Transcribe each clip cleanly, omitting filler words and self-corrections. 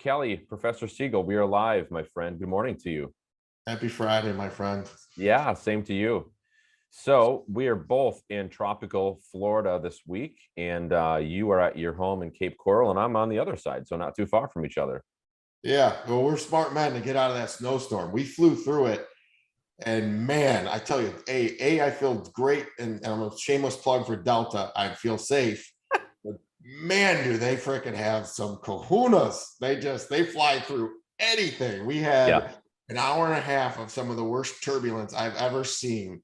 Kelly, Professor Siegel, we are live, my friend. Good morning to you. Happy Friday, my friend. Yeah, same to you. So we are both in tropical Florida this week, and you are at your home in Cape Coral, and I'm on the other side, so not too far from each other. Yeah, well, we're smart men to get out of that snowstorm. We flew through it, and man, I tell you, I feel great, and I'm a shameless plug for Delta. I feel safe, but man, do they freaking have some kahunas. They fly through anything. We Yeah. had an hour and a half of some of the worst turbulence I've ever seen.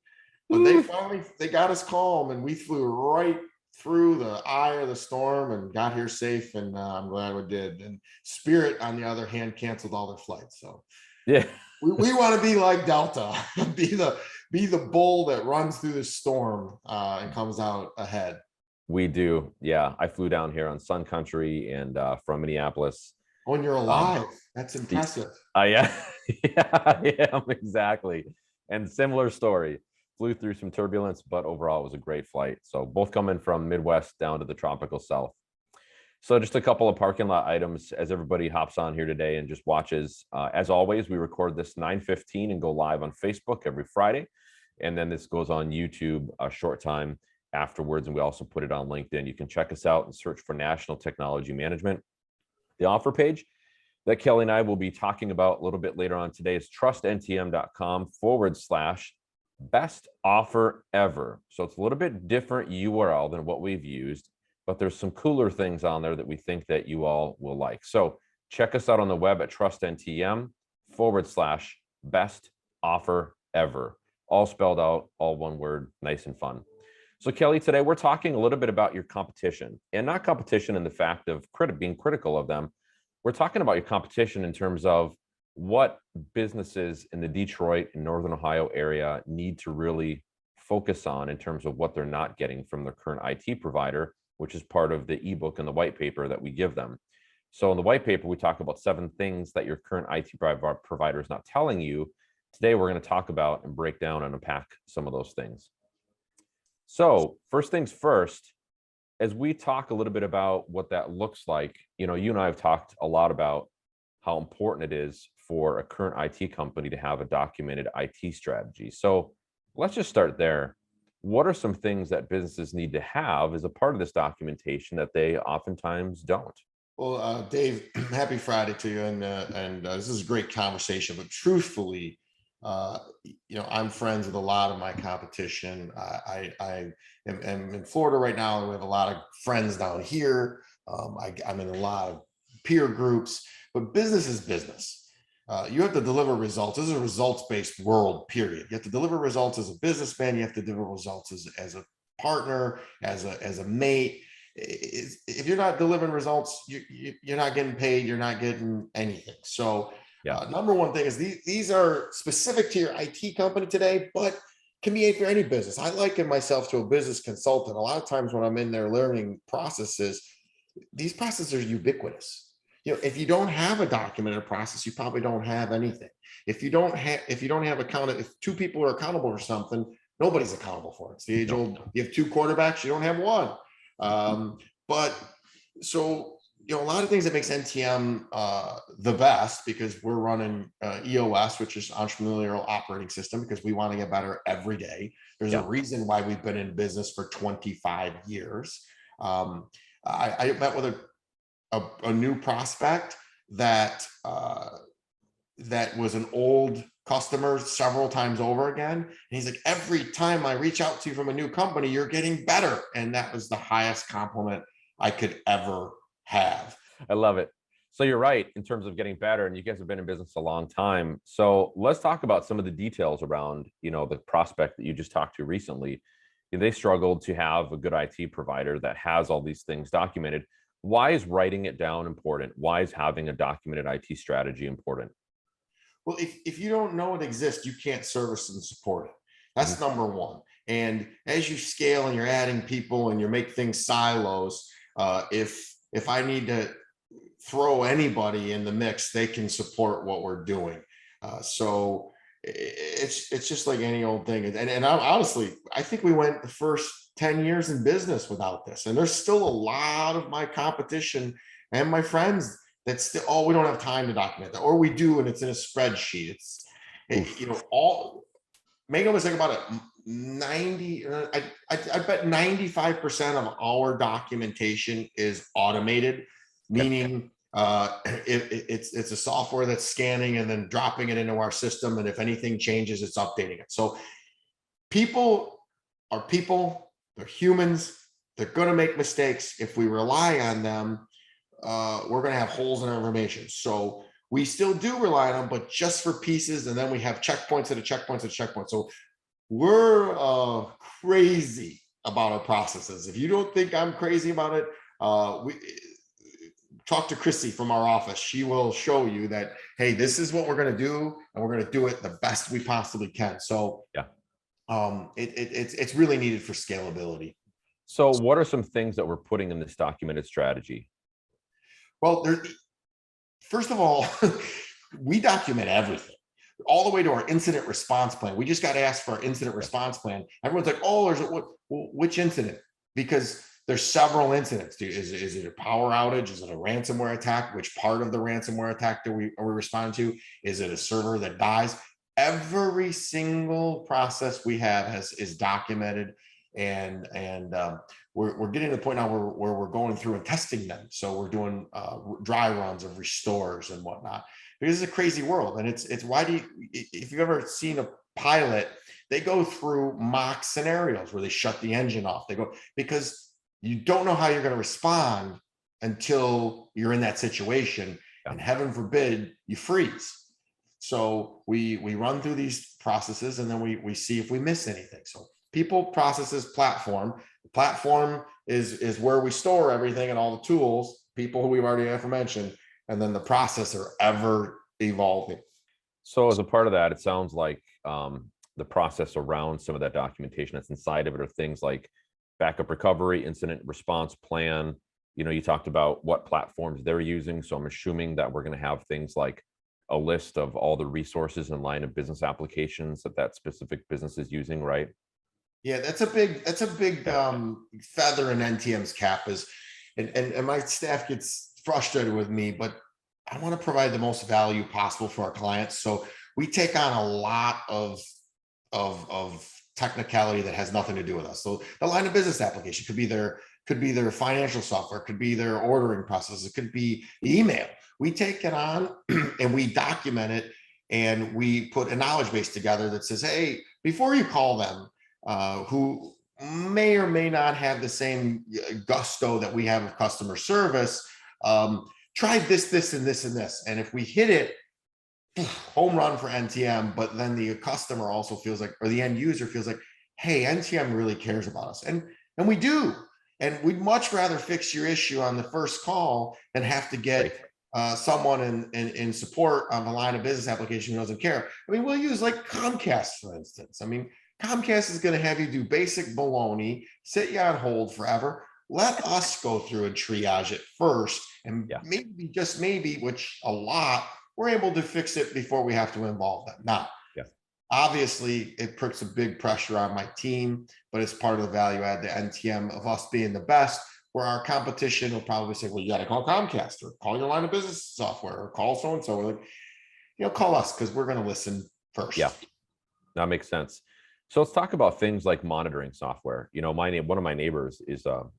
But Woo. they got us calm, and we flew right through the eye of the storm and got here safe. And I'm glad we did. And Spirit, on the other hand, canceled all their flights. So Yeah, we want to be like Delta, be the bull that runs through the storm and comes out ahead. we do. Yeah, I flew down here on Sun Country and from Minneapolis. When you're Um, alive, that's impressive. yeah, yeah, exactly. And similar story. Flew through some turbulence, but overall it was a great flight. So both coming from Midwest down to the tropical South. So just a couple of parking lot items as everybody hops on here today and just watches. As always, we record this 9:15 and go live on Facebook every Friday. And then this goes on YouTube a short time afterwards. And we also put it on LinkedIn. You can check us out and search for National Technology Management. The offer page that Kelly and I will be talking about a little bit later on today is trustntm.com/best offer ever. So it's a little bit different URL than what we've used, but there's some cooler things on there that we think that you all will like. So check us out on the web at trustntm/best offer ever. All spelled out, all one word, nice and fun. So Kelly, today we're talking a little bit about your competition, and not competition in the fact of being critical of them. We're talking about your competition in terms of what businesses in the Detroit and Northern Ohio area need to really focus on in terms of what they're not getting from their current IT provider, which is part of the ebook and the white paper that we give them. So in the white paper, we talk about 7 things that your current IT provider is not telling you. Today, we're going to talk about and break down and unpack some of those things. So first things first, as we talk a little bit about what that looks like, you and I have talked a lot about how important it is for a current IT company to have a documented IT strategy. So let's just start there. What are some things that businesses need to have as a part of this documentation that they oftentimes don't? Well, Dave, happy Friday to you, and this is a great conversation. But truthfully, I'm friends with a lot of my competition. I am in Florida right now, and we have a lot of friends down here. I'm in a lot of peer groups, but business is business. You have to deliver results. This is a results-based world, period. You have to deliver results as a businessman. You have to deliver results as a partner, as a mate. If you're not delivering results, you're not getting paid. You're not getting anything. So Yeah. number one thing is these are specific to your IT company today, but can be for any business. I liken myself to a business consultant. A lot of times when I'm in there learning processes, these processes are ubiquitous. If you don't have a documented process, you probably don't have anything. If you don't have if 2 people are accountable for something, nobody's accountable for it. It's the age old, you have 2 quarterbacks, you don't have one. But so, a lot of things that makes NTM the best, because we're running EOS, which is entrepreneurial operating system, because we want to get better every day. There's a reason why we've been in business for 25 years. I met with a new prospect that was an old customer several times over again. And he's like, every time I reach out to you from a new company, you're getting better. And that was the highest compliment I could ever have. I love it. So you're right in terms of getting better, and you guys have been in business a long time. So let's talk about some of the details around, the prospect that you just talked to recently. They struggled to have a good IT provider that has all these things documented. Why is writing it down important? Why is having a documented IT strategy important? Well, if you don't know it exists, you can't service and support it. That's number one. And as you scale and you're adding people and you make things silos, if I need to throw anybody in the mix, they can support what we're doing. So it's just like any old thing. And honestly, I think we went the first 10 years in business without this. And there's still a lot of my competition and my friends that's still, oh, we don't have time to document that, or we do and it's in a spreadsheet. You know, all, make no mistake about it, 90, I bet 95% of our documentation is automated, meaning it's a software that's scanning and then dropping it into our system, and if anything changes, it's updating it. So people are people, they're humans, they're going to make mistakes. If we rely on them, we're going to have holes in our information. So we still do rely on them, but just for pieces, and then we have checkpoints at a checkpoints at a checkpoint. So we're crazy about our processes. If you don't think I'm crazy about it, we talk to Chrissy from our office. She will show you that, hey, this is what we're going to do, and we're going to do it the best we possibly can. So Yeah. It's really needed for scalability. So what are some things that we're putting in this documented strategy? Well, first of all, we document everything, all the way to our incident response plan. We just got asked for our incident response plan. Everyone's like, oh, which incident? Because there's several incidents. Is it a power outage? Is it a ransomware attack? Which part of the ransomware attack are we responding to? Is it a server that dies? Every single process we have is documented, and we're getting to the point now where we're going through and testing them. So we're doing dry runs of restores and whatnot, because it's a crazy world. And it's why do you, if you've ever seen a pilot, they go through mock scenarios where they shut the engine off. They go, because you don't know how you're going to respond until you're in that situation, and heaven forbid you freeze. So we run through these processes, and then we see if we miss anything. So people, processes, platform. The platform is where we store everything and all the tools, people who we've already mentioned, and then the process are ever evolving. So as a part of that, it sounds like the process around some of that documentation that's inside of it are things like backup recovery, incident response plan. You know, you talked about what platforms they're using. So I'm assuming that we're going to have things like a list of all the resources and line of business applications that specific business is using, right? Yeah, that's a big feather in NTM's cap is, and my staff gets frustrated with me, but I want to provide the most value possible for our clients. So we take on a lot of technicality that has nothing to do with us. So the line of business application could be their financial software, could be their ordering process, it could be email. We take it on and we document it, and we put a knowledge base together that says, hey, before you call them, who may or may not have the same gusto that we have of customer service, try this, this, and this, and this. And if we hit it, home run for NTM, but then the customer also feels like, or the end user feels like, hey, NTM really cares about us. And we do. And we'd much rather fix your issue on the first call than have to get someone in support of a line of business application who doesn't care. I mean, we'll use like Comcast, for instance. I mean, Comcast is going to have you do basic baloney, sit you on hold forever. Let us go through and triage it first. And maybe, just maybe, which a lot, we're able to fix it before we have to involve them. Now, obviously, it puts a big pressure on my team, but it's part of the value add to NTM of us being the best, where our competition will probably say, well, you got to call Comcast, or call your line of business software, or call so-and-so. We're like, call us, because we're going to listen first. Yeah, that makes sense. So let's talk about things like monitoring software. You know, one of my neighbors is the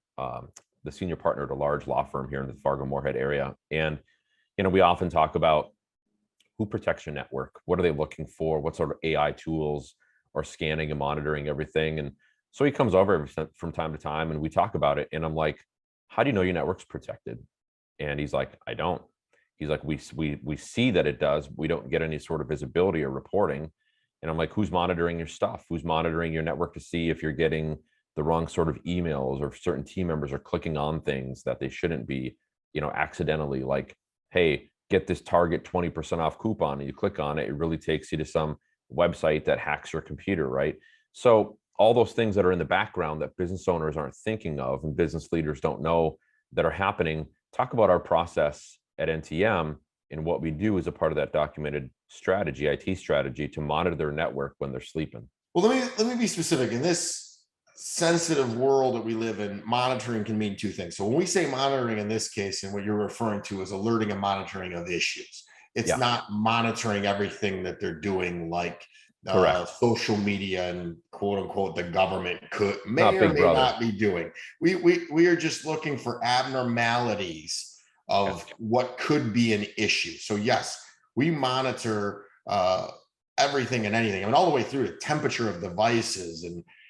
senior partner at a large law firm here in the Fargo-Moorhead area. And, you know, we often talk about who protects your network. What are they looking for? What sort of AI tools are scanning and monitoring everything? And so he comes over from time to time and we talk about it. And I'm like, how do you know your network's protected? And he's like, I don't. He's like, we see that it does. We don't get any sort of visibility or reporting. And I'm like, who's monitoring your stuff? Who's monitoring your network to see if you're getting the wrong sort of emails, or certain team members are clicking on things that they shouldn't be, you know, accidentally, like, hey, get this Target 20% off coupon, and you click on it, it really takes you to some website that hacks your computer, right? So all those things that are in the background that business owners aren't thinking of and business leaders don't know that are happening. Talk about our process at NTM and what we do as a part of that documented strategy, IT strategy, to monitor their network when they're sleeping. Well, let me be specific. In this sensitive world that we live in, monitoring can mean two things. So when we say monitoring in this case, and what you're referring to is alerting and monitoring of issues, it's Yeah, not monitoring everything that they're doing, like correct. social media and quote unquote the government may Not or Big may Brother. not be doing. We are just looking for abnormalities Okay. of what could be an issue. So yes, we monitor everything and anything. I mean, all the way through the temperature of devices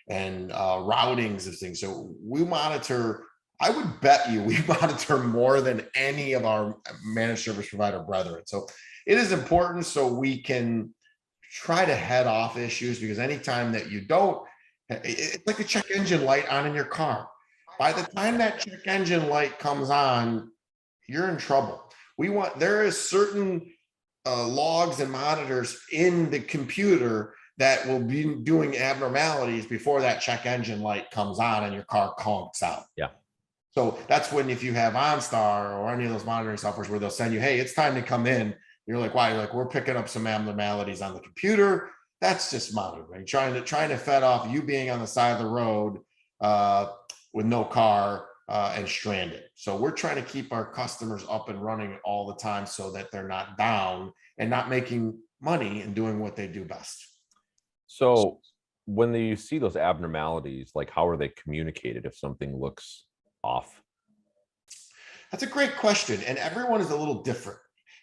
and routings of things. So we monitor. I would bet you we monitor more than any of our managed service provider brethren. So it is important so we can try to head off issues, because anytime that you don't, it's like a check engine light on in your car. By the time that check engine light comes on, you're in trouble. There is certain logs and monitors in the computer that will be doing abnormalities before that check engine light comes on and your car conks out. Yeah. So that's when, if you have OnStar or any of those monitoring softwares where they'll send you, hey, it's time to come in. You're like, why? You're like, we're picking up some abnormalities on the computer. That's just monitoring, trying to fed off you being on the side of the road with no car and stranded. So we're trying to keep our customers up and running all the time so that they're not down and not making money and doing what they do best. So when you see those abnormalities, like how are they communicated if something looks off? That's a great question. And everyone is a little different,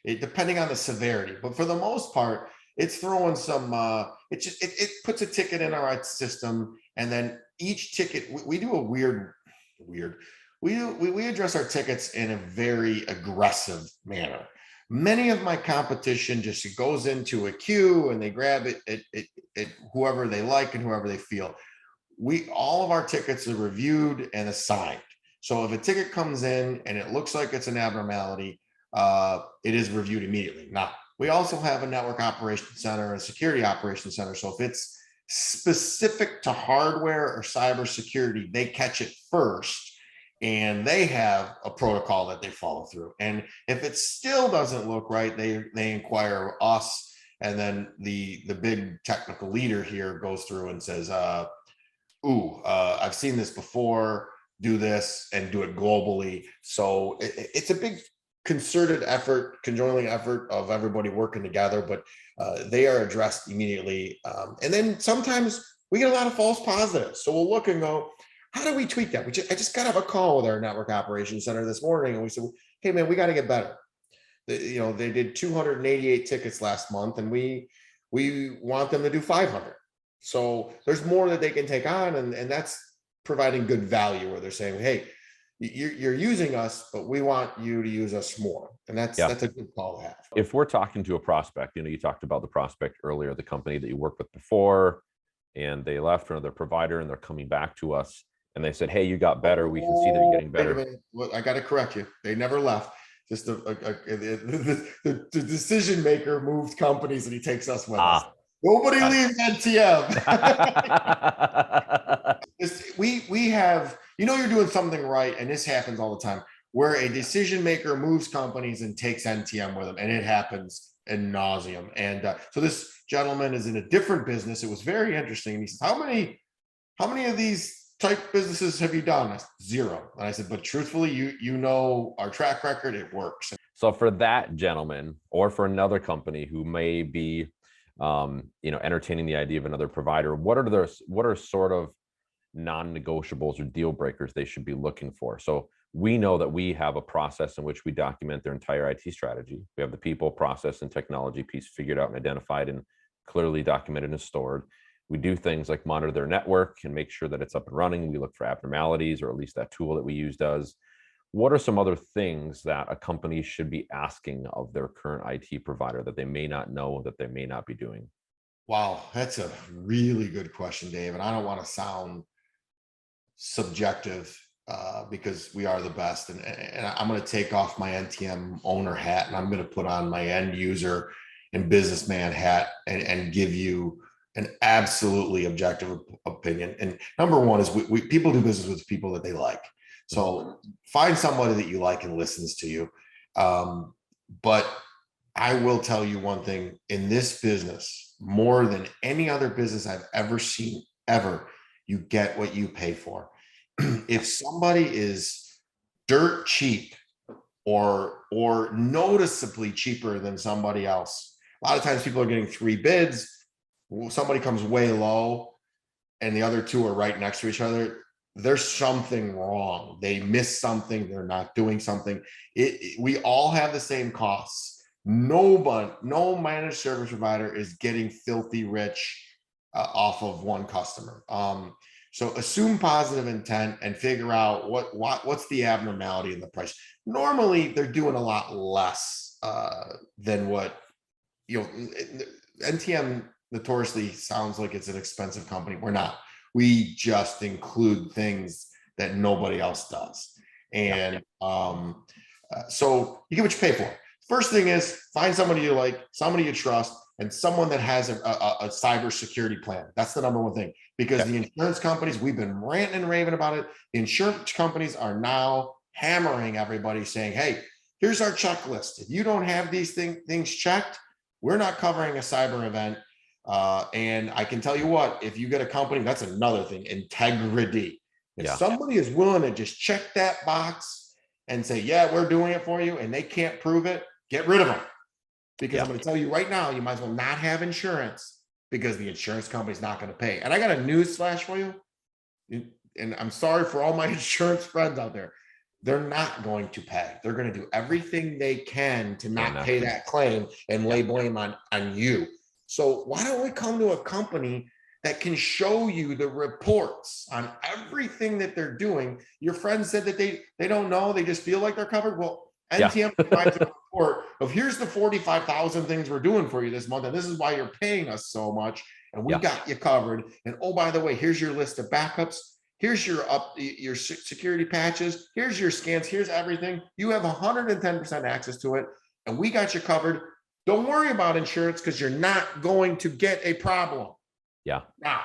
depending on the severity. But for the most part, it's throwing some, it puts a ticket in our system. And then each ticket, we do a weird, we address our tickets in a very aggressive manner. Many of my competition just goes into a queue and they grab it whoever they like and whoever they feel. All of our tickets are reviewed and assigned. So if a ticket comes in and it looks like it's an abnormality, it is reviewed immediately. Now, we also have a network operations center and security operations center. So if it's specific to hardware or cybersecurity, they catch it first and they have a protocol that they follow through. And if it still doesn't look right, they inquire us, and then the big technical leader here goes through and says, I've seen this before, do this and do it globally. So it's a big concerted effort, conjointly effort of everybody working together, but they are addressed immediately. And then sometimes we get a lot of false positives. So we'll look and go, how do we tweak that? I just got off a call with our network operations center this morning, and we said, hey man, we got to get better. They did 288 tickets last month, and we want them to do 500. So there's more that they can take on, and that's providing good value, where they're saying, hey, you're using us, but we want you to use us more. And that's Yeah. a good call to have. If we're talking to a prospect, you talked about the prospect earlier, the company that you worked with before, and they left for another provider and they're coming back to us and they said, hey, you got better. We can see that you're getting Wait a better. minute. Well, I got to correct you. They never left. Just the decision maker moved companies and he takes us with us. Nobody leaves NTM. We have, you're doing something right, and this happens all the time, where a decision maker moves companies and takes NTM with them, and it happens ad nauseum. And so this gentleman is in a different business. It was very interesting. He says, how many of these type businesses have you done? I said, 0. And I said, but truthfully, you know our track record, it works. So for that gentleman, or for another company who may be entertaining the idea of another provider, what are sort of non-negotiables or deal breakers they should be looking for? So we know that we have a process in which we document their entire IT strategy. We have the people, process, and technology piece figured out and identified and clearly documented and stored. We do things like monitor their network and make sure that it's up and running. We look for abnormalities, or at least that tool that we use does. What are some other things that a company should be asking of their current IT provider that they may not know, that they may not be doing? Wow, that's a really good question, Dave. And I don't want to sound subjective because we are the best. And I'm going to take off my NTM owner hat and I'm going to put on my end user and businessman hat and give you an absolutely objective opinion. And number one is people do business with people that they like. So find somebody that you like and listens to you. But I will tell you one thing, in this business, more than any other business I've ever seen ever, you get what you pay for. If somebody is dirt cheap or noticeably cheaper than somebody else, a lot of times people are getting 3 bids. Somebody comes way low and the other 2 are right next to each other. There's something wrong. They missed something. They're not doing something. We all have the same costs. No managed service provider is getting filthy rich off of one customer. So assume positive intent and figure out what's the abnormality in the price. Normally, they're doing a lot less than what, NTM notoriously sounds like it's an expensive company. We're not. We just include things that nobody else does. And so you get what you pay for. First thing is find somebody you like, somebody you trust, and someone that has a cybersecurity plan. That's the number one thing, because the insurance companies, we've been ranting and raving about it. The insurance companies are now hammering everybody saying, hey, here's our checklist. If you don't have these things checked, we're not covering a cyber event. And I can tell you what, if you get a company, that's another thing, integrity. If somebody is willing to just check that box and say, yeah, we're doing it for you, and they can't prove it, get rid of them. Because I'm going to tell you right now, you might as well not have insurance, because the insurance company's not going to pay. And I got a news flash for you. And I'm sorry for all my insurance friends out there. They're not going to pay. They're going to do everything they can to not pay that claim and lay blame on you. So why don't we come to a company that can show you the reports on everything that they're doing? Your friend said that they don't know, they just feel like they're covered. Well, NTM provides a report of, here's the 45,000 things we're doing for you this month, and this is why you're paying us so much, and we got you covered. And oh, by the way, here's your list of backups. Here's your security patches. Here's your scans. Here's everything. You have 110% access to it, and we got you covered. Don't worry about insurance, because you're not going to get a problem. Yeah. Now,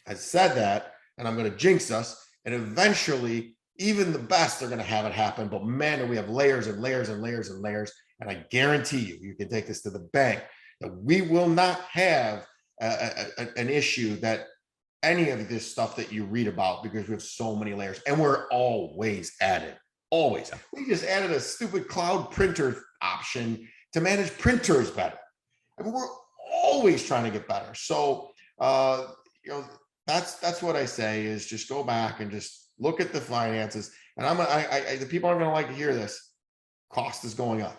I said that, and I'm going to jinx us, and eventually, even the best are going to have it happen. But man, we have layers and layers and layers and layers. And I guarantee you can take this to the bank, that we will not have an issue that any of this stuff that you read about, because we have so many layers, and we're always at it. Always. We just added a stupid cloud printer option to manage printers better. I mean, we're always trying to get better. So, that's what I say, is just go back and just look at the finances. And the people aren't going to like to hear this. Cost is going up.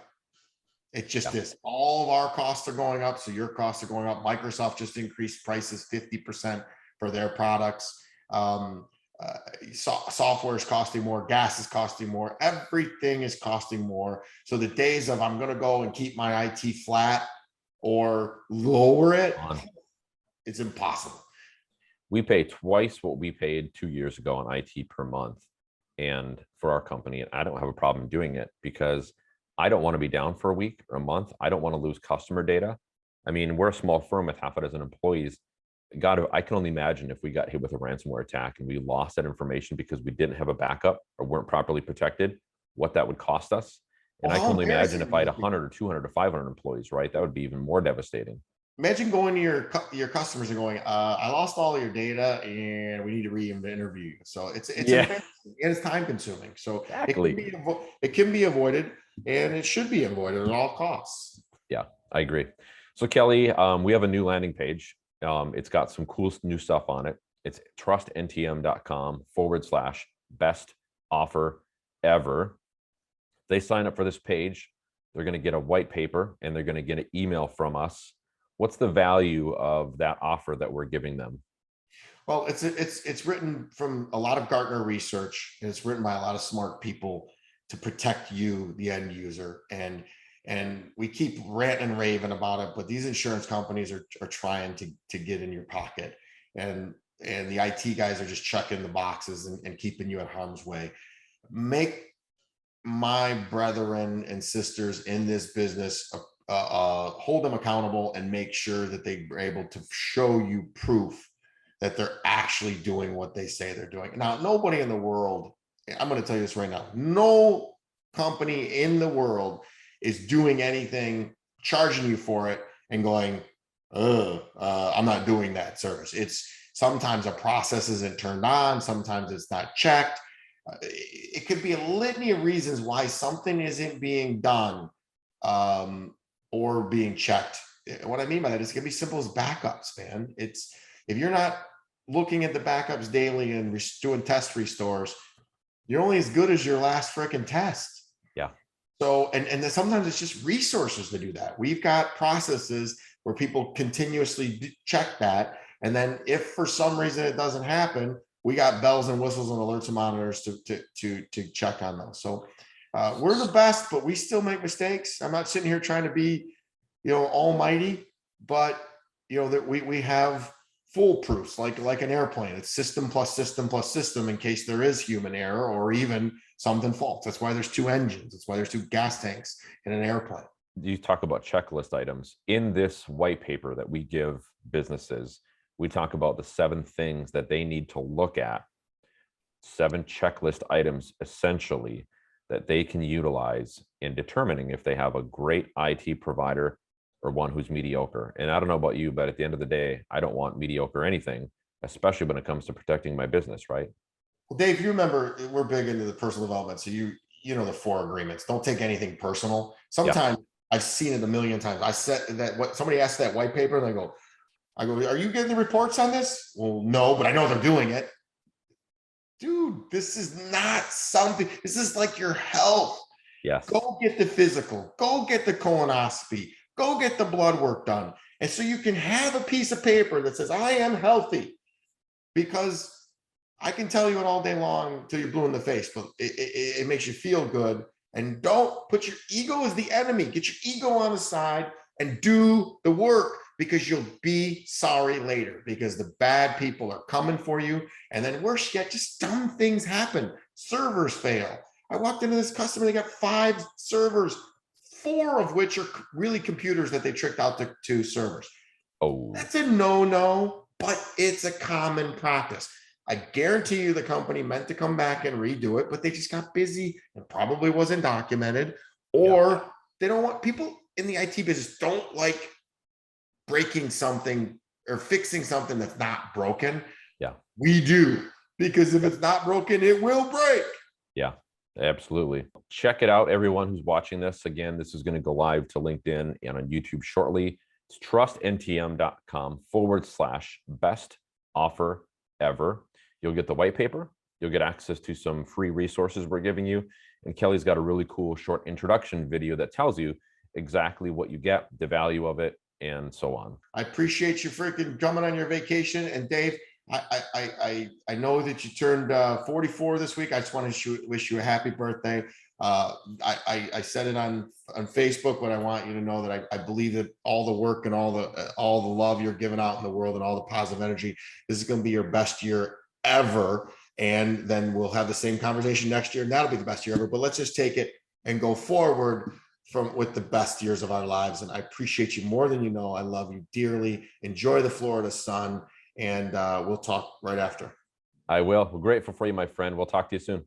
It just is. All of our costs are going up, so your costs are going up. Microsoft just increased prices 50% for their products. Software is costing more, gas is costing more, everything is costing more. So the days of I'm going to go and keep my IT flat or lower it, it's impossible. We pay twice what we paid 2 years ago on IT per month, and for our company, and I don't have a problem doing it, because I don't want to be down for a week or a month. I don't want to lose customer data. I mean, we're a small firm with half a dozen employees. God, I can only imagine if we got hit with a ransomware attack and we lost that information because we didn't have a backup or weren't properly protected, what that would cost us. And I can only imagine if I had 100 or 200 or 500 employees, right? That would be even more devastating. Imagine going to your customers and going, I lost all of your data and we need to re-interview you. So it's and it's time consuming. So it can be avoided, and it should be avoided at all costs. Yeah, I agree. So Kelly, we have a new landing page. It's got some cool new stuff on it. It's trustntm.com/best offer ever. They sign up for this page, they're going to get a white paper, and they're going to get an email from us. What's the value of that offer that we're giving them? Well, it's written from a lot of Gartner research, and it's written by a lot of smart people to protect you, the end user. And we keep ranting and raving about it, but these insurance companies are trying to get in your pocket, and the IT guys are just checking the boxes and keeping you at harm's way. Make my brethren and sisters in this business hold them accountable, and make sure that they are able to show you proof that they're actually doing what they say they're doing. Now, nobody in the world, I'm going to tell you this right now, no company in the world is doing anything, charging you for it and going, I'm not doing that service. Sometimes a process isn't turned on. Sometimes it's not checked. It could be a litany of reasons why something isn't being done or being checked. What I mean by that is it can be simple as backups, man. It's if you're not looking at the backups daily and doing test restores, you're only as good as your last freaking test. Yeah. So, and then sometimes it's just resources to do that. We've got processes where people continuously check that. And then if for some reason it doesn't happen, we got bells and whistles and alerts and monitors to check on those. So we're the best, but we still make mistakes. I'm not sitting here trying to be, almighty, but that we have foolproofs like an airplane. It's system plus system plus system in case there is human error or even something false. That's why there's two engines. That's why there's two gas tanks in an airplane. You talk about checklist items. In this white paper that we give businesses, we talk about the 7 things that they need to look at, 7 checklist items essentially that they can utilize in determining if they have a great IT provider or one who's mediocre. And I don't know about you, but at the end of the day, I don't want mediocre anything, especially when it comes to protecting my business, right? Well, Dave, you remember we're big into the personal development. So you know the 4 agreements. Don't take anything personal. Yeah. Sometimes I've seen it a million times. I said that what somebody asked that white paper, and I go, are you getting the reports on this? Well, no, but I know they're doing it. Dude, this is not something, this is like your health. Yes. Go get the physical, go get the colonoscopy, go get the blood work done. And so you can have a piece of paper that says, I am healthy, because I can tell you it all day long until you're blue in the face, but it makes you feel good. And don't put your ego as the enemy. Get your ego on the side and do the work, because you'll be sorry later, because the bad people are coming for you. And then worse yet, just dumb things happen. Servers fail. I walked into this customer, they got 5 servers, 4 of which are really computers that they tricked out to servers. Oh, That's a no-no, but it's a common practice. I guarantee you the company meant to come back and redo it, but they just got busy and probably wasn't documented, or they don't want, people in the IT business don't like breaking something or fixing something that's not broken. Yeah. We do, because if it's not broken, it will break. Yeah, absolutely. Check it out, everyone who's watching this. Again, this is going to go live to LinkedIn and on YouTube shortly. It's trustntm.com/best offer ever. You'll get the white paper. You'll get access to some free resources we're giving you. And Kelly's got a really cool short introduction video that tells you exactly what you get, the value of it, and so on. I appreciate you freaking coming on your vacation. And Dave, I know that you turned 44 this week. I just want to wish you a happy birthday. I said it on Facebook, but I want you to know that I believe that all the work and all the love you're giving out in the world and all the positive energy, this is going to be your best year ever. And then we'll have the same conversation next year, and that'll be the best year ever. But let's just take it and go forward with the best years of our lives. And I appreciate you more than you know. I love you dearly. Enjoy the Florida sun, and we'll talk right after. I will. We're grateful for you, my friend. We'll talk to you soon.